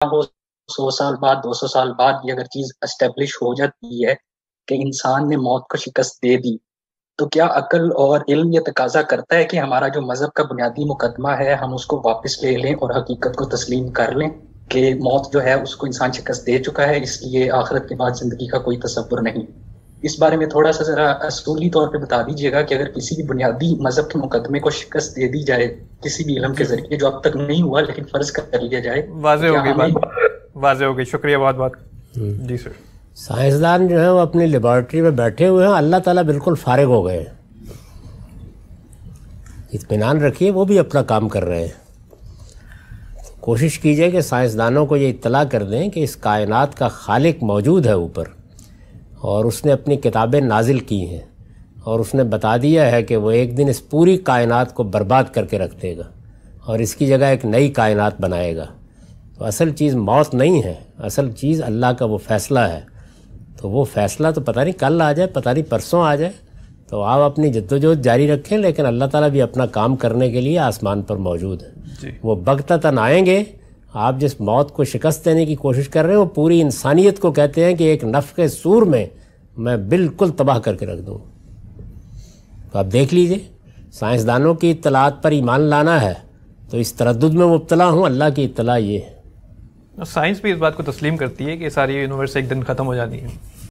ہو 100 سال بعد 200 سال بعد یہ اگر چیز اسٹیبلش ہو جاتی ہے کہ انسان نے موت کو شکست دے دی، تو کیا عقل اور علم یہ تقاضا کرتا ہے کہ ہمارا جو مذہب کا بنیادی مقدمہ ہے ہم اس کو واپس لے لیں اور حقیقت کو تسلیم کر لیں کہ موت جو ہے اس کو انسان شکست دے چکا ہے، اس لیے آخرت کے بعد زندگی کا کوئی تصور نہیں؟ اس بارے میں تھوڑا سا ذرا اصولی طور پہ بتا دیجیے گا کہ اگر کسی بھی بنیادی مذہب کے مقدمے کو شکست دے دی جائے کسی بھی علم کے ذریعے، جو اب تک نہیں ہوا لیکن فرض کر لیا جائے، واضح ہو گئی بات، واضح ہو گئی، شکریہ بہت بہت جی سر۔ سائنسدان جو ہیں وہ اپنی لیبارٹری میں بیٹھے ہوئے ہیں، اللہ تعالیٰ بالکل فارغ ہو گئے ہیں، اطمینان رکھیے، وہ بھی اپنا کام کر رہے ہیں۔ کوشش کیجئے کہ سائنسدانوں کو یہ اطلاع کر دیں کہ اس کائنات کا خالق موجود ہے اوپر، اور اس نے اپنی کتابیں نازل کی ہیں، اور اس نے بتا دیا ہے کہ وہ ایک دن اس پوری کائنات کو برباد کر کے رکھ دے گا اور اس کی جگہ ایک نئی کائنات بنائے گا۔ تو اصل چیز موت نہیں ہے، اصل چیز اللہ کا وہ فیصلہ ہے۔ تو وہ فیصلہ تو پتہ نہیں کل آ جائے، پتہ نہیں پرسوں آ جائے، تو آپ اپنی جدوجہد جاری رکھیں، لیکن اللہ تعالیٰ بھی اپنا کام کرنے کے لیے آسمان پر موجود ہے۔ وہ بغتتاً آئیں گے۔ آپ جس موت کو شکست دینے کی کوشش کر رہے ہیں وہ پوری انسانیت کو کہتے ہیں کہ ایک نفخ صور میں بالکل تباہ کر کے رکھ دوں۔ تو آپ دیکھ لیجئے، سائنسدانوں کی اطلاعات پر ایمان لانا ہے تو اس تردد میں مبتلا ہوں، اللہ کی اطلاع یہ ہے۔ سائنس بھی اس بات کو تسلیم کرتی ہے کہ ساری یونیورس ایک دن ختم ہو جانی ہے۔